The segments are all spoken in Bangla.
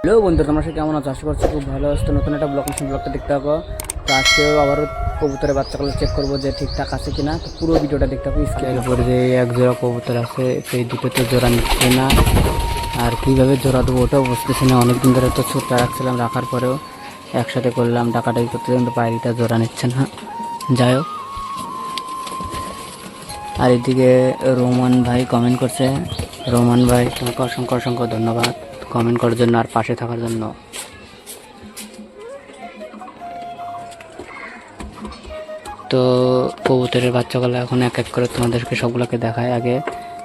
হ্যালো বন্ধু, তোমরা সে কেমন আছো? আশা করছি খুব ভালো আছো। তো নতুন একটা ব্লগটা দেখতে পাবো। তো আজকেও আবারও কবুতরের বাচ্চাগুলো চেক করবো যে ঠিকঠাক আছে কিনা। তো পুরো ভিডিওটা দেখতে হবে। স্ক্রিনের উপরে যে এক জোড়া কবুতর আছে, সেই দুটোতে জোড়া নিচ্ছে না। আর কীভাবে জোড়া দেবো ওটাও বুঝতেছি না। অনেকদিন ধরে তো ছোট্ট রাখছিলাম, রাখার পরেও একসাথে করলাম ডাকাটাই করতে, কিন্তু পায়রিটা জোড়া নিচ্ছে না। যাই হোক, আর এদিকে রোমান ভাই কমেন্ট করছে। রোমান ভাই, তোমাকে অসংখ্য অসংখ্য ধন্যবাদ কমেন্ট করার জন্য আর পাশে থাকার জন্য। তো কবুতরের বাচ্চাগুলো এখন এক এক করে তোমাদেরকে সবগুলোকে দেখায়। আগে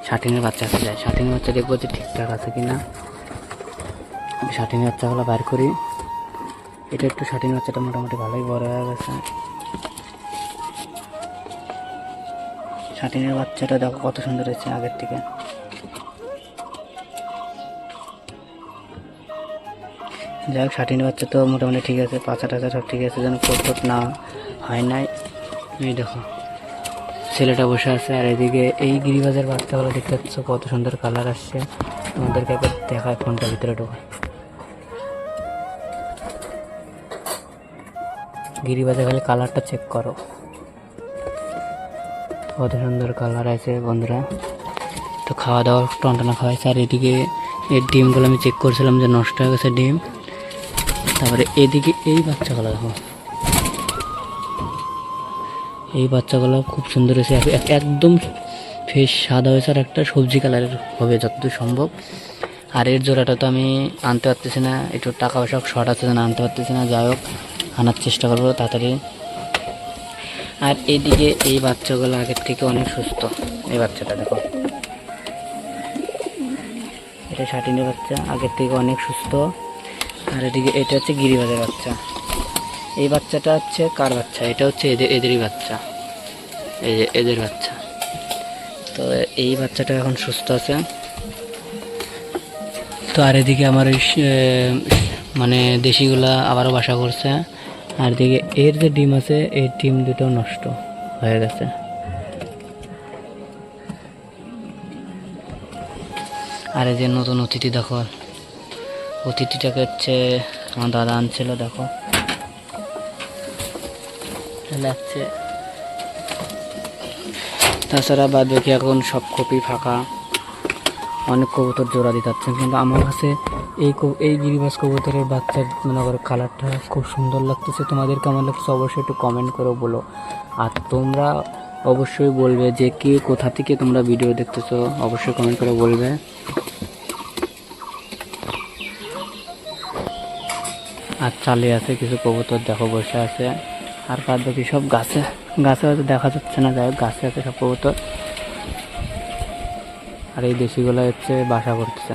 শাটিনের বাচ্চাকে যায়, শাটিনের বাচ্চা দেখবো যে ঠিকঠাক আছে কিনা। শাটিনের বাচ্চাগুলো বার করি। এটা একটু শাটিনের বাচ্চাটা মোটামুটি ভালোই বড় হয়ে গেছে। শাটিনের বাচ্চাটা দেখো কত সুন্দর হয়েছে আগের থেকে। যাই হোক, শাটিনের বাচ্চা তো মোটামুটি ঠিক আছে, পাছা টাচা সব ঠিক আছে, যেন কোট না হয় নাই। এই দেখো ছেলেটা বসে আছে। আর এদিকে এই গিরিবাজের বাচ্চাগুলো দেখতে পাচ্ছ কত সুন্দর কালার আসছে। তোমাদেরকে একবার দেখায়, ফোনটা ভিতরে ঢোকা। গিরিবাজে খালি কালারটা চেক করো, কত সুন্দর কালার আছে বন্ধুরা। তো খাওয়া দাওয়া টনটানা খাওয়াইছে। আর এদিকে এর ডিমগুলো আমি চেক করছিলাম যে নষ্ট হয়ে গেছে ডিম। তারপরে এদিকে এই বাচ্চাগুলো দেখো, এই বাচ্চাগুলো খুব সুন্দর হয়েছে, একদম ফেস সাদা হয়েছে আর একটা সবজি কালারের হবে যতদূর সম্ভব। আর এর জোড়াটা তো আমি আনতে পারতেছি না, একটু টাকা পয়সা শর্ট আছে না, আনতে পারতেছি না। যাই হোক, আনার চেষ্টা করবো তাড়াতাড়ি। আর এইদিকে এই বাচ্চাগুলো আগের থেকে অনেক সুস্থ। এই বাচ্চাটা দেখো, এটা শাটিনের বাচ্চা, আগের থেকে অনেক সুস্থ। আর এদিকে এটা হচ্ছে গিরিবাজের বাচ্চা। এই বাচ্চাটা হচ্ছে কার বাচ্চা? এটা হচ্ছে এদেরই বাচ্চা, এই যে এদের বাচ্চা। তো এই বাচ্চাটা এখন সুস্থ আছে। তো আর এদিকে আমার মানে দেশিগুলা আবারও বাসা করছে। আর এদিকে এর যে ডিম আছে, এই ডিম দুটো নষ্ট হয়ে গেছে। আর এই যে নতুন অতিথি দেখো, অতিথিটাকে হচ্ছে আমার দাদা আনছিল, দেখো লাগছে। তাছাড়া বাদ বাকি এখন সব কপি ফাঁকা, অনেক কবুতর জোড়া দিতে পারছেন। কিন্তু আমার কাছে এই গিরিবাজ কবুতরের বাচ্চার মনে করো কালারটা খুব সুন্দর লাগতেছে। তোমাদের কেমন লাগতেছে অবশ্যই একটু কমেন্ট করে বলো। আর তোমরা অবশ্যই বলবে যে কে কোথা থেকে তোমরা ভিডিও দেখতেছো, অবশ্যই কমেন্ট করে বলবে। আর চালে আছে কিছু কবুতর দেখো বসে আছে। আর বাদ বাকি সব গাছে হয়তো দেখা যাচ্ছে না, যাই হোক গাছে আছে সব কবুতর। আর এই দেশিগুলো হচ্ছে বাসা করতেছে।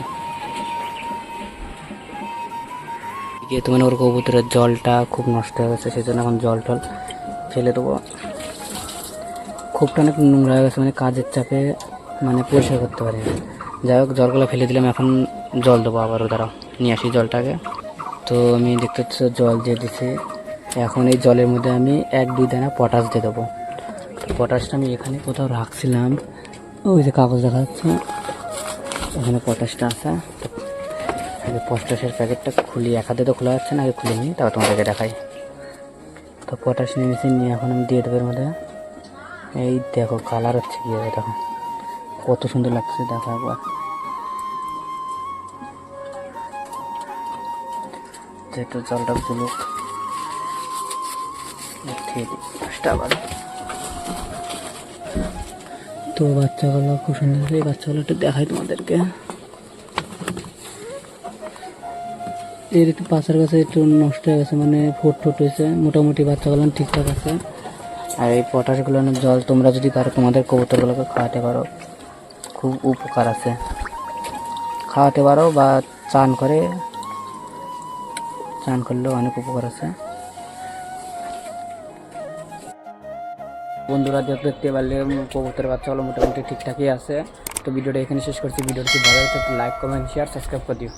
তোমার ওর কবুতরের জলটা খুব নষ্ট হয়ে গেছে, সেই জন্য এখন জল টল ফেলে দেবো। খুবটা অনেক নোংরা হয়ে গেছে, মানে কাজের চাপে মানে পরিষ্কার করতে পারি না। যাই হোক, জলগুলো ফেলে দিলাম, এখন জল দেবো আবারও। দাঁড়াও, নিয়ে আসি জলটাকে। তো আমি দেখতে পাচ্ছি জল দিয়ে দিচ্ছি। এখন এই জলের মধ্যে আমি 1-2 দানা পটাশ দিয়ে দেবো। পটাশটা আমি এখানে কোথাও রাখছিলাম, ওই যে কাগজ দেখা যাচ্ছে, ওখানে পটাশটা আছে। আগে পটাশের প্যাকেটটা খুলি, এক হাতে তো খোলা যাচ্ছে না, আগে খুলে নিই, তারপর তোমাদেরকে দেখাই। তো পটাশ নিয়েছি, নিয়ে এখন আমি দিয়ে দেবো এর মধ্যে। এই দেখো কালার হচ্ছে কী হবে, দেখো কত সুন্দর লাগছে, দেখো একবার। যেহেতু জলটা গুলুক আবার। তো বাচ্চাগুলো খুব সুন্দর, এই বাচ্চাগুলো একটু দেখাই তোমাদেরকে। এর একটু পাশার কাছে একটু নষ্ট হয়ে গেছে, মানে ফোট হয়েছে। মোটামুটি বাচ্চাগুলো ঠিকঠাক আছে। আর এই পটাশগুলো জল তোমরা যদি পারো তোমাদের কবুতরগুলোকে খাওয়াতে পারো, খুব উপকার আছে। খাওয়াতে পারো বা চান করলেও অনেক উপকার আছে। বন্ধুরা দেখতে পারলে কবুতরের বাচ্চাগুলো মোটামুটি ঠিকঠাকই আছে। তো ভিডিওটা এখানে শেষ করছি। ভিডিওটি ভালো লাগলে লাইক, কমেন্ট, শেয়ার, সাবস্ক্রাইব করে দিও।